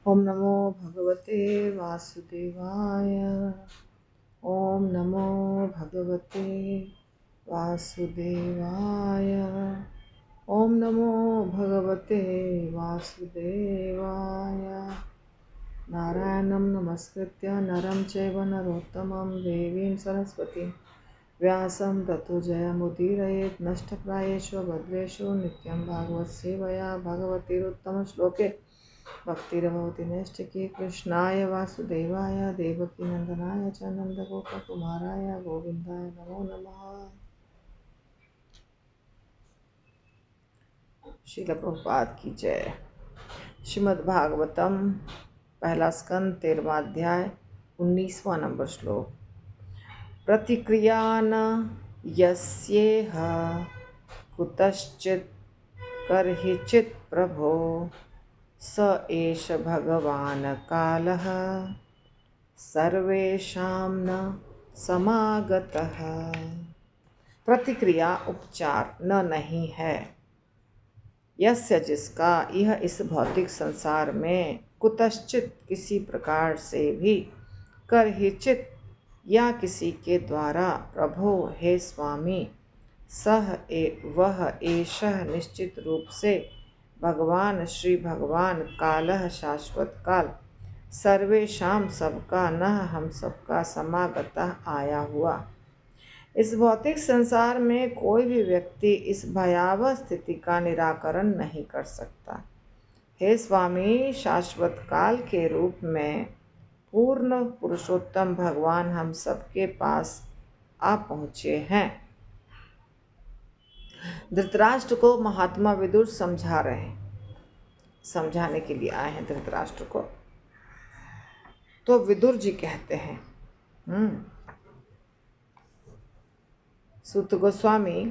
ओम नमो भगवते वासुदेवाय। ओम नमो भगवते वासुदेवाय। ओम नमो भगवते वासुदेवाय। नारायणं नमस्कृत्य नरं चैव नरोत्तमं देवीं सरस्वतीं व्यासं ततो जयमुदीरयेत्। नष्टप्रायेषु भद्रेषु नित्यं भागवत सेवया भगवतीरुत्तमश्लोके भक्तिरभवति नैष्टिकी। कृष्णाय वासुदेवाय देवकीनन्दनाय च नन्दगोपकुमाराय गोविन्दाय नमो नमः। श्रील प्रभुपाद की जय। श्रीमद् भागवतम पहला स्कंद 13वां अध्याय 19वां नंबर श्लोक। प्रतिक्रिया न यस्येह कुतश्चित् कर्हिचित् प्रभो स एष भगवान् कालः सर्वेषां न समागतः। प्रतिक्रिया उपचार न नहीं है। यस्य जिसका यह इस भौतिक संसार में कुतश्चित किसी प्रकार से भी करहिचित या किसी के द्वारा प्रभो हे स्वामी सह वह एषः निश्चित रूप से भगवान श्री भगवान कालः शाश्वत काल सर्वेषां सबका न हम सबका समागतः आया हुआ। इस भौतिक संसार में कोई भी व्यक्ति इस भयावह स्थिति का निराकरण नहीं कर सकता। हे स्वामी, शाश्वत काल के रूप में पूर्ण पुरुषोत्तम भगवान हम सबके पास आ पहुँचे हैं। धृतराष्ट्र को महात्मा विदुर समझा रहे हैं, समझाने के लिए आए हैं धृतराष्ट्र को। तो विदुर जी कहते हैं, सूत गोस्वामी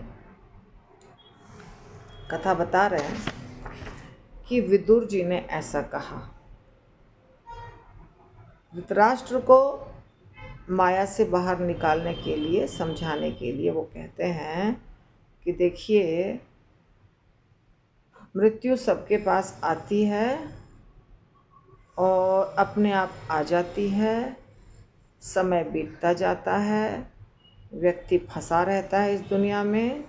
कथा बता रहे हैं कि विदुर जी ने ऐसा कहा। धृतराष्ट्र को माया से बाहर निकालने के लिए, समझाने के लिए वो कहते हैं कि देखिए, मृत्यु सबके पास आती है और अपने आप आ जाती है। समय बीतता जाता है, व्यक्ति फंसा रहता है इस दुनिया में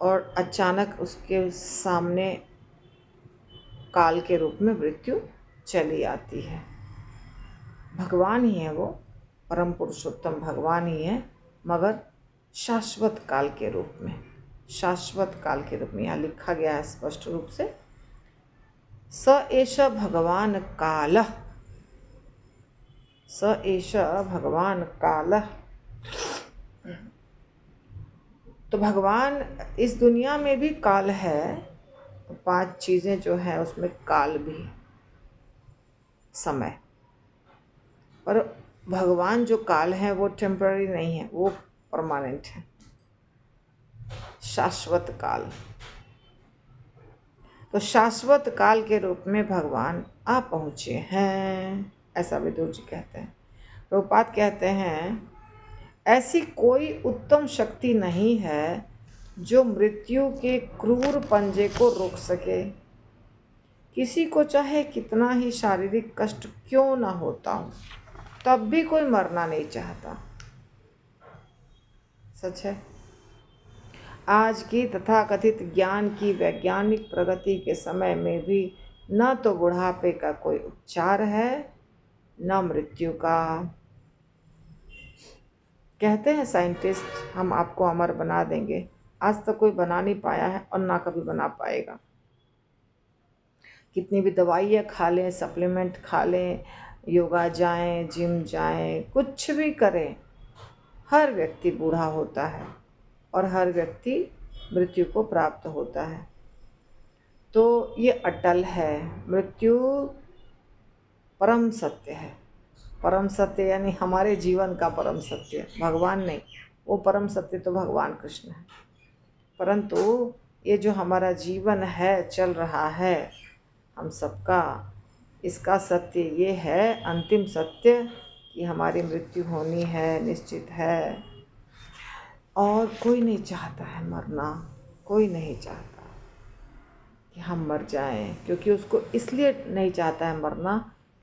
और अचानक उसके सामने काल के रूप में मृत्यु चली आती है। भगवान ही है वो, परम पुरुषोत्तम भगवान ही है, मगर शाश्वत काल के रूप में, शाश्वत काल के रूप में यहाँ लिखा गया है स्पष्ट रूप से, स एष भगवान कालः, स एष भगवान कालः। तो भगवान इस दुनिया में भी काल है। 5 चीज़ें जो है उसमें काल भी, समय, पर भगवान जो काल है वो टेम्पररी नहीं है, वो परमानेंट है, शाश्वत काल। तो शाश्वत काल के रूप में भगवान आ पहुँचे हैं, ऐसा विदुर जी कहते हैं। प्रभुपाद कहते हैं, ऐसी कोई उत्तम शक्ति नहीं है जो मृत्यु के क्रूर पंजे को रोक सके। किसी को चाहे कितना ही शारीरिक कष्ट क्यों न होता हो, तब भी कोई मरना नहीं चाहता। सच है। आज की तथाकथित ज्ञान की वैज्ञानिक प्रगति के समय में भी न तो बुढ़ापे का कोई उपचार है, न मृत्यु का। कहते हैं साइंटिस्ट, हम आपको अमर बना देंगे। आज तक कोई बना नहीं पाया है और ना कभी बना पाएगा। कितनी भी दवाइयाँ खा लें, सप्लीमेंट खा लें, योगा जाएं, जिम जाएं, कुछ भी करें, हर व्यक्ति बूढ़ा होता है और हर व्यक्ति मृत्यु को प्राप्त होता है। तो ये अटल है। मृत्यु परम सत्य है। परम सत्य यानी हमारे जीवन का परम सत्य, भगवान नहीं। वो परम सत्य तो भगवान कृष्ण है, परंतु ये जो हमारा जीवन है, चल रहा है हम सबका, इसका सत्य ये है, अंतिम सत्य, कि हमारी मृत्यु होनी है, निश्चित है। और कोई नहीं चाहता है मरना, कोई नहीं चाहता। कि हम मर जाएं, क्योंकि उसको इसलिए नहीं चाहता है मरना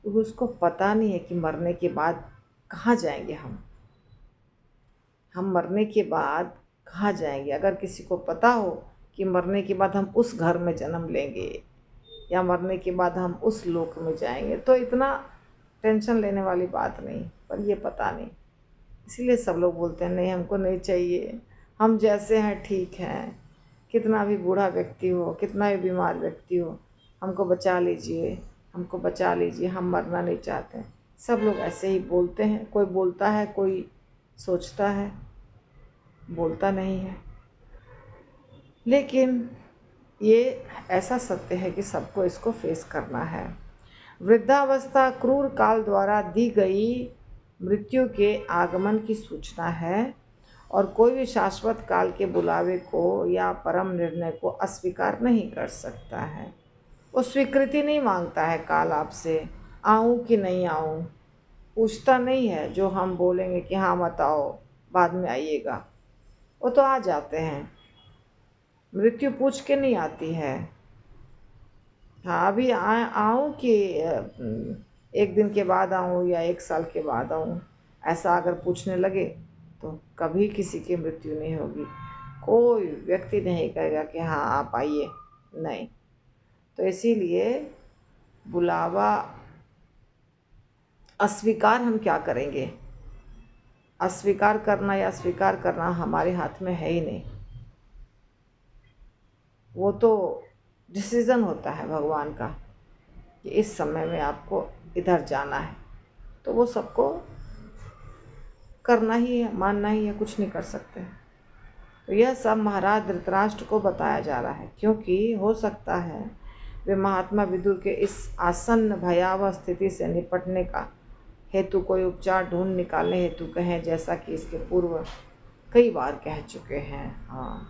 क्योंकि उसको पता नहीं है कि मरने के बाद कहाँ जाएंगे हम मरने के बाद कहाँ जाएंगे। अगर किसी को पता हो कि मरने के बाद हम उस घर में जन्म लेंगे या मरने के बाद हम उस लोक में जाएंगे तो इतना टेंशन लेने वाली बात नहीं, पर ये पता नहीं। इसीलिए सब लोग बोलते हैं नहीं हमको नहीं चाहिए, हम जैसे हैं ठीक हैं, कितना भी बूढ़ा व्यक्ति हो, कितना भी बीमार व्यक्ति हो, हमको बचा लीजिए, हमको बचा लीजिए, हम मरना नहीं चाहते। सब लोग ऐसे ही बोलते हैं, कोई बोलता है, कोई सोचता है, बोलता नहीं है। लेकिन ये ऐसा सत्य है कि सबको इसको फेस करना है। वृद्धावस्था क्रूर काल द्वारा दी गई मृत्यु के आगमन की सूचना है और कोई भी शाश्वत काल के बुलावे को या परम निर्णय को अस्वीकार नहीं कर सकता है। वो स्वीकृति नहीं मांगता है काल आपसे, आऊँ कि नहीं आऊँ, पूछता नहीं है जो हम बोलेंगे कि हाँ मत आओ बाद में आइएगा, वो तो आ जाते हैं। मृत्यु पूछ के नहीं आती है, हाँ अभी आऊँ कि एक दिन के बाद आऊँ या एक साल के बाद आऊँ, ऐसा अगर पूछने लगे तो कभी किसी की मृत्यु नहीं होगी। कोई व्यक्ति नहीं कहेगा कि हाँ आप आइए, नहीं। तो इसीलिए बुलावा अस्वीकार हम क्या करेंगे, अस्वीकार करना या स्वीकार करना हमारे हाथ में है ही नहीं। वो तो डिसीज़न होता है भगवान का कि इस समय में आपको इधर जाना है, तो वो सबको करना ही है, मानना ही है, कुछ नहीं कर सकते। तो यह सब महाराज धृतराष्ट्र को बताया जा रहा है क्योंकि हो सकता है वे महात्मा विदुर के इस आसन्न भयावह स्थिति से निपटने का हेतु कोई उपचार ढूंढ निकालने हेतु कहें, जैसा कि इसके पूर्व कई बार कह चुके हैं। हाँ,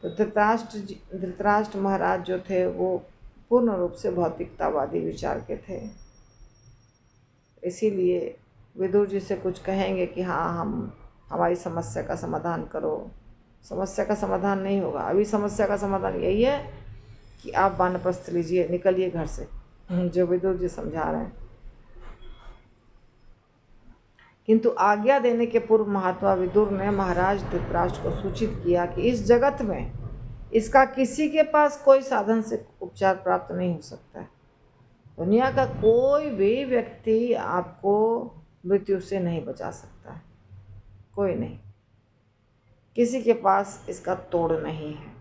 तो धृतराष्ट्र महाराज जो थे वो पूर्ण रूप से भौतिकतावादी विचार के थे। इसीलिए विदुर जी से कुछ कहेंगे कि हाँ हम हमारी समस्या का समाधान करो, समस्या का समाधान नहीं होगा। अभी समस्या का समाधान यही है कि आप वानप्रस्थ लीजिए, निकलिए घर से, जो विदुर जी समझा रहे हैं। किंतु आज्ञा देने के पूर्व महात्मा विदुर ने महाराज धृतराष्ट्र को सूचित किया कि इस जगत में इसका किसी के पास कोई साधन से उपचार प्राप्त नहीं हो सकता है। दुनिया का कोई भी व्यक्ति आपको मृत्यु से नहीं बचा सकता है, कोई नहीं, किसी के पास इसका तोड़ नहीं है।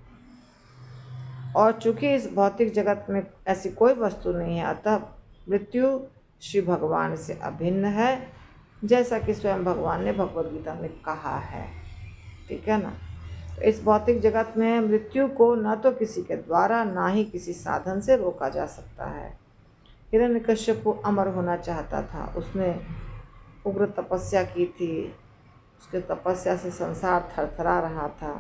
और चूंकि इस भौतिक जगत में ऐसी कोई वस्तु नहीं है, अतः मृत्यु श्री भगवान से अभिन्न है, जैसा कि स्वयं भगवान ने भगवद गीता में कहा है। ठीक है ना। तो इस भौतिक जगत में मृत्यु को न तो किसी के द्वारा ना ही किसी साधन से रोका जा सकता है। हिरण्यकश्यप अमर होना चाहता था, उसने उग्र तपस्या की थी, उसके तपस्या से संसार थरथरा रहा था।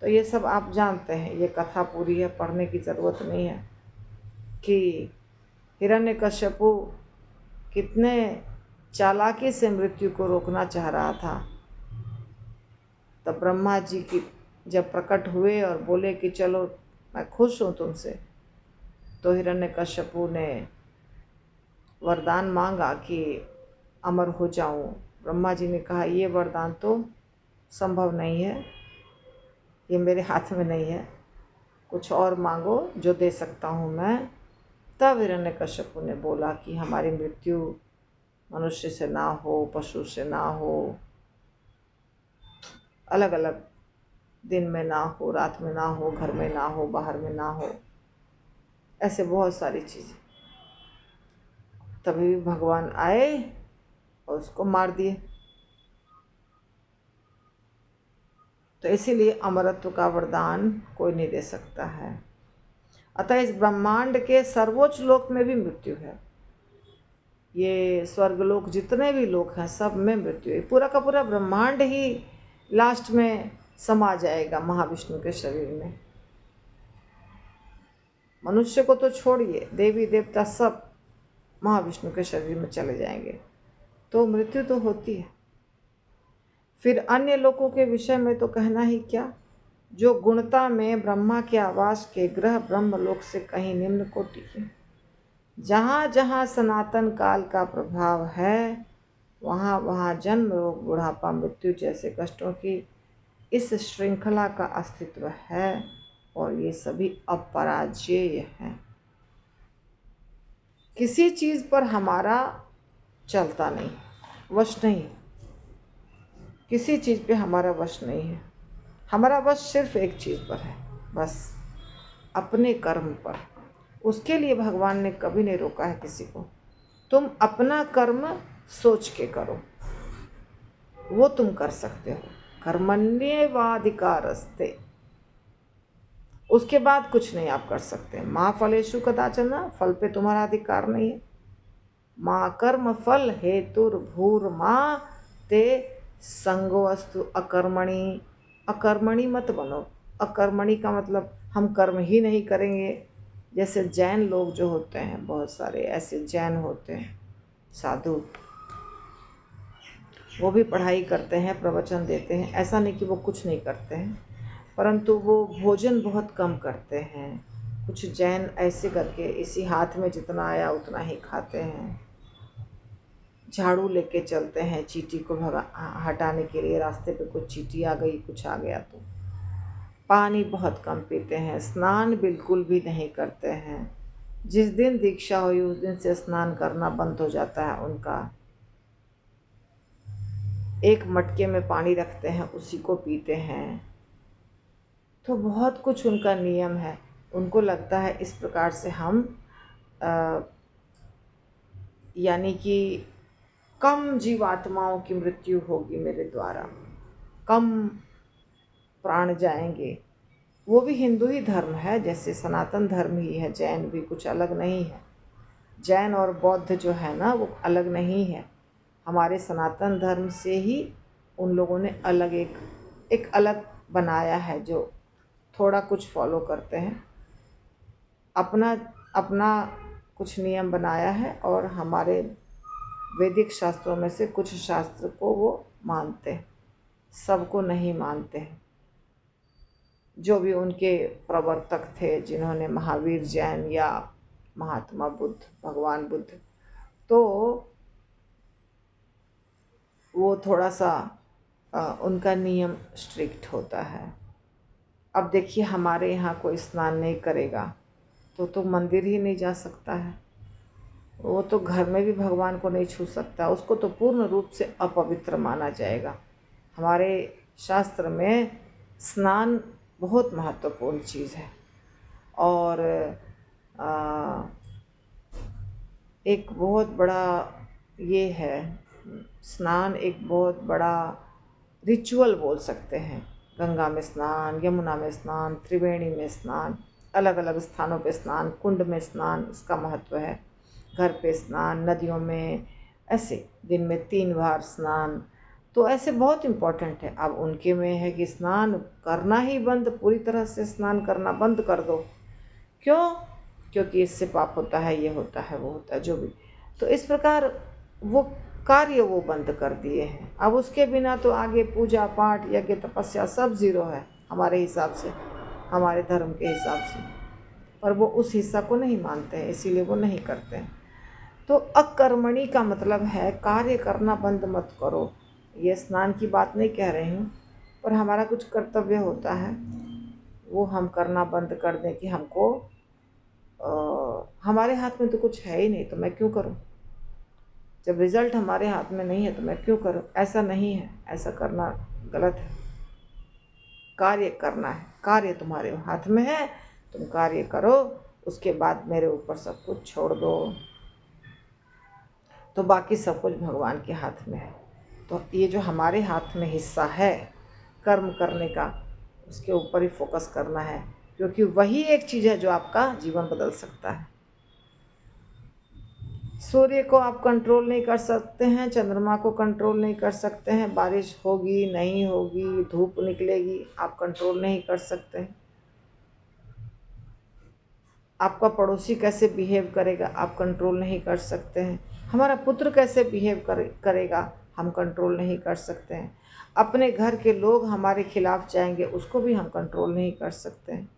तो ये सब आप जानते हैं, ये कथा पूरी है, पढ़ने की ज़रूरत नहीं है कि हिरण्यकश्यप कितने चालाकी से मृत्यु को रोकना चाह रहा था। तब ब्रह्मा जी की जब प्रकट हुए और बोले कि चलो मैं खुश हूँ तुमसे, तो हिरण्यकश्यप ने वरदान मांगा कि अमर हो जाऊँ। ब्रह्मा जी ने कहा ये वरदान तो संभव नहीं है, ये मेरे हाथ में नहीं है, कुछ और मांगो जो दे सकता हूँ मैं। तब हिरण्यकश्यप ने बोला कि हमारी मृत्यु मनुष्य से ना हो, पशु से ना हो, अलग अलग दिन में ना हो, रात में ना हो, घर में ना हो, बाहर में ना हो, ऐसे बहुत सारी चीज़ें। तभी भगवान आए और उसको मार दिए। तो इसीलिए अमरत्व का वरदान कोई नहीं दे सकता है। अतः इस ब्रह्मांड के सर्वोच्च लोक में भी मृत्यु है। ये स्वर्गलोक जितने भी लोक हैं सब में मृत्यु है। पूरा का पूरा ब्रह्मांड ही लास्ट में समा जाएगा महाविष्णु के शरीर में। मनुष्य को तो छोड़िए, देवी देवता सब महाविष्णु के शरीर में चले जाएंगे। तो मृत्यु तो होती है। फिर अन्य लोकों के विषय में तो कहना ही क्या, जो गुणता में ब्रह्मा के आवास के ग्रह ब्रह्मलोक से कहीं निम्न कोटि के। जहाँ जहाँ सनातन काल का प्रभाव है, वहाँ वहाँ जन्म, रोग, बुढ़ापा, मृत्यु जैसे कष्टों की इस श्रृंखला का अस्तित्व है, और ये सभी अपराजेय हैं। किसी चीज़ पर हमारा चलता नहीं, वश नहीं, किसी चीज़ पे हमारा वश नहीं है। हमारा वश सिर्फ एक चीज़ पर है, बस अपने कर्म पर। उसके लिए भगवान ने कभी नहीं रोका है किसी को। तुम अपना कर्म सोच के करो, वो तुम कर सकते हो। कर्मण्येवाधिकारस्ते, उसके बाद कुछ नहीं आप कर सकते। माँ फलेषु कदाचन, फल पे तुम्हारा अधिकार नहीं है। माँ कर्म फल हेतुर्भूर्मा ते संगोऽस्तु अकर्मणि। अकर्मणि मत बनो। अकर्मणि का मतलब हम कर्म ही नहीं करेंगे। जैसे जैन लोग जो होते हैं, बहुत सारे ऐसे जैन होते हैं साधु, वो भी पढ़ाई करते हैं, प्रवचन देते हैं। ऐसा नहीं कि वो कुछ नहीं करते हैं, परंतु वो भोजन बहुत कम करते हैं। कुछ जैन ऐसे करके इसी हाथ में जितना आया उतना ही खाते हैं। झाड़ू लेके चलते हैं चींटी को हटाने के लिए। रास्ते पे कुछ चींटी आ गई, कुछ आ गया तो। पानी बहुत कम पीते हैं, स्नान बिल्कुल भी नहीं करते हैं। जिस दिन दीक्षा हुई उस दिन से स्नान करना बंद हो जाता है उनका। एक मटके में पानी रखते हैं, उसी को पीते हैं। तो बहुत कुछ उनका नियम है। उनको लगता है इस प्रकार से हम यानी कि कम जीवात्माओं की मृत्यु होगी मेरे द्वारा, कम प्राण जाएंगे। वो भी हिंदू ही धर्म है, जैसे सनातन धर्म ही है। जैन भी कुछ अलग नहीं है। जैन और बौद्ध जो है ना, वो अलग नहीं है। हमारे सनातन धर्म से ही उन लोगों ने अलग एक अलग बनाया है, जो थोड़ा कुछ फॉलो करते हैं। अपना अपना कुछ नियम बनाया है, और हमारे वैदिक शास्त्रों में से कुछ शास्त्र को वो मानते हैं, सबको नहीं मानते हैं। जो भी उनके प्रवर्तक थे, जिन्होंने महावीर जैन या महात्मा बुद्ध, भगवान बुद्ध, तो वो थोड़ा सा उनका नियम स्ट्रिक्ट होता है। अब देखिए, हमारे यहाँ कोई स्नान नहीं करेगा तो मंदिर ही नहीं जा सकता है। वो तो घर में भी भगवान को नहीं छू सकता, उसको तो पूर्ण रूप से अपवित्र माना जाएगा। हमारे शास्त्र में स्नान बहुत महत्वपूर्ण चीज़ है। और एक बहुत बड़ा ये है, स्नान एक बहुत बड़ा रिचुअल बोल सकते हैं। गंगा में स्नान, यमुना में स्नान, त्रिवेणी में स्नान, अलग अलग स्थानों पे स्नान, कुंड में स्नान, उसका महत्व है। घर पे स्नान, नदियों में, ऐसे दिन में 3 बार स्नान, तो ऐसे बहुत इम्पोर्टेंट है। अब उनके में है कि स्नान करना ही बंद, पूरी तरह से स्नान करना बंद कर दो। क्यों? क्योंकि इससे पाप होता है, ये होता है, वो होता है, जो भी। तो इस प्रकार वो कार्य वो बंद कर दिए हैं। अब उसके बिना तो आगे पूजा पाठ, यज्ञ, तपस्या सब ज़ीरो है हमारे हिसाब से, हमारे धर्म के हिसाब से। पर वो उस हिस्सा को नहीं मानते हैं, इसीलिए वो नहीं करते हैं। तो अकर्मणि का मतलब है कार्य करना बंद मत करो। ये स्नान की बात नहीं कह रही हूँ, पर हमारा कुछ कर्तव्य होता है, वो हम करना बंद कर दें कि हमको हमारे हाथ में तो कुछ है ही नहीं, तो मैं क्यों करूं? जब रिजल्ट हमारे हाथ में नहीं है तो मैं क्यों करूं? ऐसा नहीं है, ऐसा करना गलत है। कार्य करना है, कार्य तुम्हारे हाथ में है, तुम कार्य करो, उसके बाद मेरे ऊपर सब कुछ छोड़ दो। तो बाकी सब कुछ भगवान के हाथ में है। तो ये जो हमारे हाथ में हिस्सा है कर्म करने का, उसके ऊपर ही फोकस करना है, क्योंकि वही एक चीज़ है जो आपका जीवन बदल सकता है। सूर्य को आप कंट्रोल नहीं कर सकते हैं, चंद्रमा को कंट्रोल नहीं कर सकते हैं, बारिश होगी नहीं होगी, धूप निकलेगी, आप कंट्रोल नहीं कर सकते हैं। आपका पड़ोसी कैसे बिहेव करेगा, आप कंट्रोल नहीं कर सकते हैं। हमारा पुत्र कैसे बिहेव करेगा, हम कंट्रोल नहीं कर सकते हैं। अपने घर के लोग हमारे खिलाफ जाएंगे उसको भी हम कंट्रोल नहीं कर सकते हैं।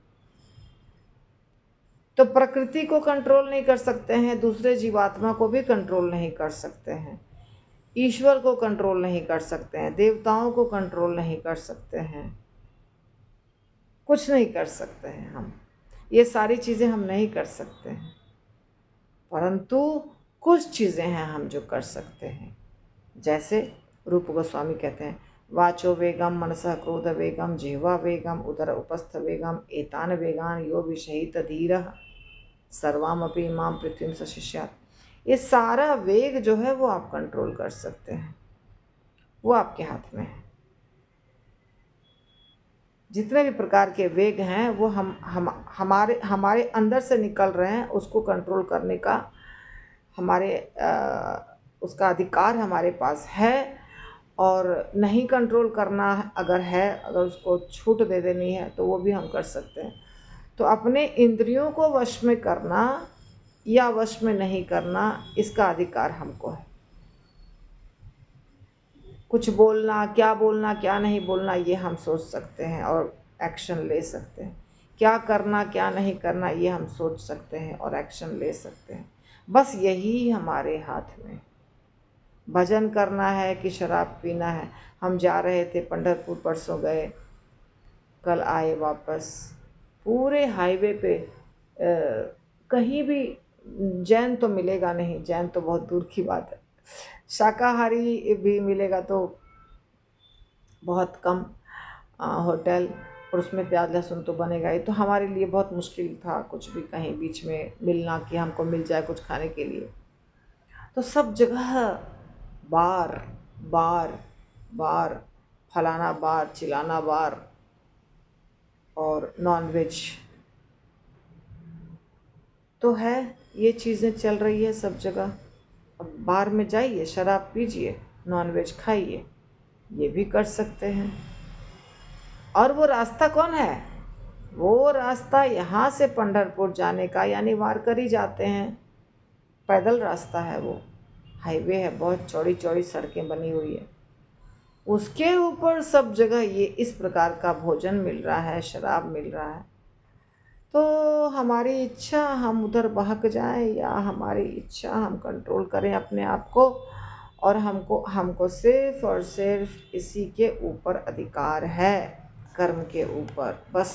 तो प्रकृति को कंट्रोल नहीं कर सकते हैं, दूसरे जीवात्मा को भी कंट्रोल नहीं कर सकते हैं, ईश्वर को कंट्रोल नहीं कर सकते हैं, देवताओं को कंट्रोल नहीं कर सकते हैं, कुछ नहीं कर सकते हैं हम। ये सारी चीज़ें हम नहीं कर सकते हैं, परंतु कुछ चीज़ें हैं हम जो कर सकते हैं। जैसे रूप गोस्वामी कहते हैं, वाचो वेगम मनसः क्रोध वेगम जिह्वा वेगम उदर उपस्थ वेगम एतान वेगान यो विषहित धीरः सर्वामपि मां पृथ्वीं सशिष्यात्। ये सारा वेग जो है वो आप कंट्रोल कर सकते हैं, वो आपके हाथ में है। जितने भी प्रकार के वेग हैं वो हमारे अंदर से निकल रहे हैं, उसको कंट्रोल करने का उसका अधिकार हमारे पास है। और नहीं कंट्रोल करना अगर उसको छूट दे देनी है तो वो भी हम कर सकते हैं। तो अपने इंद्रियों को वश में करना या वश में नहीं करना, इसका अधिकार हमको है। कुछ बोलना क्या नहीं बोलना, ये हम सोच सकते हैं और एक्शन ले सकते हैं। क्या करना क्या नहीं करना, ये हम सोच सकते हैं और एक्शन ले सकते हैं। बस यही हमारे हाथ में। भजन करना है कि शराब पीना है। हम जा रहे थे पंढरपुर, परसों गए, कल आए वापस। पूरे हाईवे पे कहीं भी जैन तो मिलेगा नहीं, जैन तो बहुत दूर की बात है, शाकाहारी भी मिलेगा तो बहुत कम होटल, और उसमें प्याज लहसुन तो बनेगा ही। तो हमारे लिए बहुत मुश्किल था कुछ भी कहीं बीच में मिलना कि हमको मिल जाए कुछ खाने के लिए। तो सब जगह बार बार बार, फलाना बार, चिलाना बार और नॉनवेज तो है। ये चीज़ें चल रही है सब जगह। अब बार में जाइए, शराब पीजिए, नॉनवेज खाइए, ये भी कर सकते हैं। और वो रास्ता कौन है? वो रास्ता यहाँ से पंढरपुर जाने का, यानी वारकरी जाते हैं, पैदल रास्ता है, वो हाईवे है, बहुत चौड़ी चौड़ी सड़कें बनी हुई है। उसके ऊपर सब जगह ये इस प्रकार का भोजन मिल रहा है, शराब मिल रहा है। तो हमारी इच्छा हम उधर बहक जाएं या हमारी इच्छा हम कंट्रोल करें अपने आप को, और हमको सिर्फ और सिर्फ इसी के ऊपर अधिकार है, कर्म के ऊपर, बस।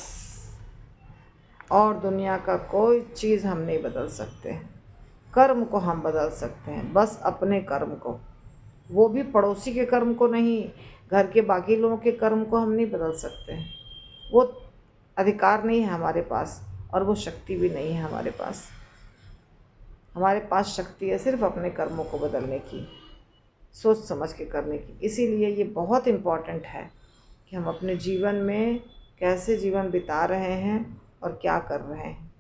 और दुनिया का कोई चीज़ हम नहीं बदल सकते हैं। कर्म को हम बदल सकते हैं, बस अपने कर्म को, वो भी पड़ोसी के कर्म को नहीं, घर के बाकी लोगों के कर्म को हम नहीं बदल सकते हैं। वो अधिकार नहीं है हमारे पास, और वो शक्ति भी नहीं है हमारे पास। हमारे पास शक्ति है सिर्फ अपने कर्मों को बदलने की, सोच समझ के करने की। इसीलिए ये बहुत इम्पॉर्टेंट है कि हम अपने जीवन में कैसे जीवन बिता रहे हैं और क्या कर रहे हैं,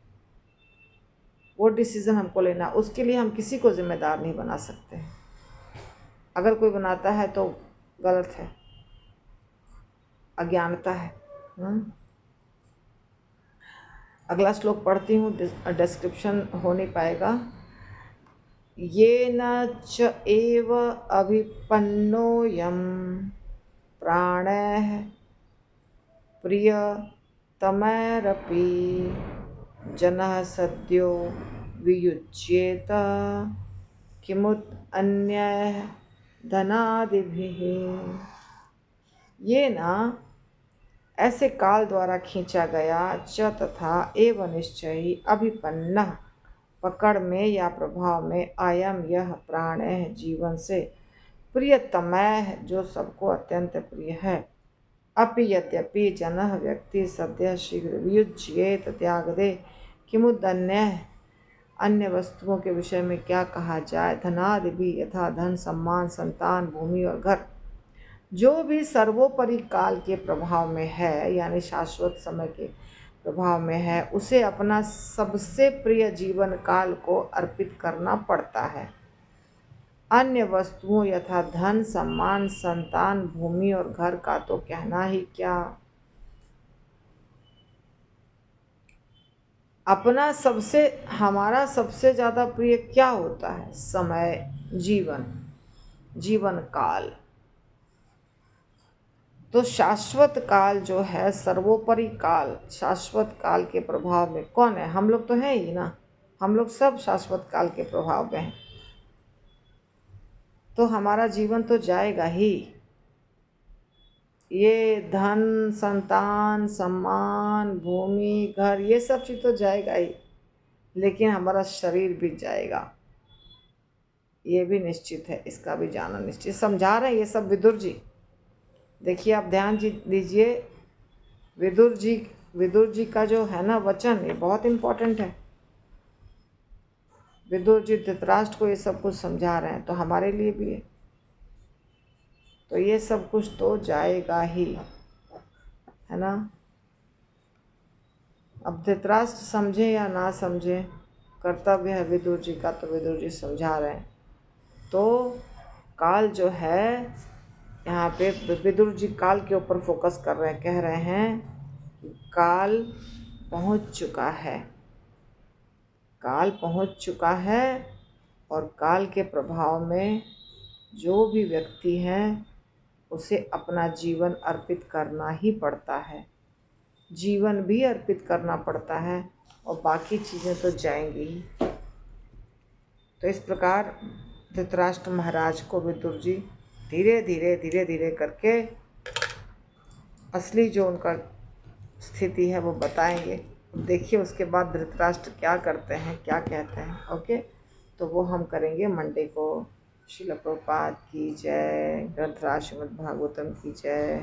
वो डिसीज़न हमको लेना। उसके लिए हम किसी को जिम्मेदार नहीं बना सकते। अगर कोई बनाता है तो गलत है, अज्ञानता है। अगला श्लोक पढ़ती हूँ, डिस्क्रिप्शन हो नहीं पाएगा। ये न च एव अभिपन्नोऽयं प्राणैः प्रियतमैरपि जनः सद्यो वियुज्येत किमुत अन्यैः धनादिभिः। ये ना ऐसे काल द्वारा खींचा गया, च तथा एव निश्चय ही, अभिपन्न पकड़ में या प्रभाव में, आयम यह प्राण है जीवन से, प्रियतमय जो सबको अत्यंत प्रिय है। अपि यद्यपि जनः व्यक्ति सद्य शीघ्र वियुज्येत त्याग दे, किमुदन्य अन्य वस्तुओं के विषय में क्या कहा जाए। धनादि भी, यथा धन, सम्मान, संतान, भूमि और घर, जो भी सर्वोपरि काल के प्रभाव में है, यानी शाश्वत समय के प्रभाव में है, उसे अपना सबसे प्रिय जीवन काल को अर्पित करना पड़ता है। अन्य वस्तुओं यथा धन, सम्मान, संतान, भूमि और घर का तो कहना ही क्या। हमारा सबसे ज़्यादा प्रिय क्या होता है? समय, जीवन काल। तो शाश्वत काल जो है, सर्वोपरि काल, शाश्वत काल के प्रभाव में कौन है? हम लोग तो हैं ही ना, हम लोग सब शाश्वत काल के प्रभाव में हैं। तो हमारा जीवन तो जाएगा ही। ये धन, संतान, सम्मान, भूमि, घर, ये सब चीज़ तो जाएगा ही, लेकिन हमारा शरीर भी जाएगा, ये भी निश्चित है, इसका भी जाना निश्चित। समझा रहे हैं ये सब विदुर जी। देखिए आप ध्यान दीजिए, विदुर जी का जो है ना वचन, ये बहुत इम्पोर्टेंट है। विदुर जी धृतराष्ट्र को ये सब कुछ समझा रहे हैं, तो हमारे लिए भी है। तो ये सब कुछ तो जाएगा ही, है ना। अब धृतराष्ट्र समझे या ना समझे, कर्तव्य है विदुर जी का, तो विदुर जी समझा रहे हैं। तो काल जो है, यहाँ पे विदुर जी काल के ऊपर फोकस कर रहे हैं, कह रहे हैं कि काल पहुँच चुका है, काल पहुँच चुका है, और काल के प्रभाव में जो भी व्यक्ति है उसे अपना जीवन अर्पित करना ही पड़ता है, जीवन भी अर्पित करना पड़ता है, और बाकी चीज़ें तो जाएंगी ही। तो इस प्रकार धृतराष्ट्र महाराज को विदुर जी धीरे धीरे करके असली जो उनका स्थिति है वो बताएंगे। देखिए उसके बाद धृतराष्ट्र क्या करते हैं, क्या कहते हैं। ओके, तो वो हम करेंगे मंडे को। श्रील प्रभुपाद की जय, ग्रंथराज श्रीमद् भागवतम की जय।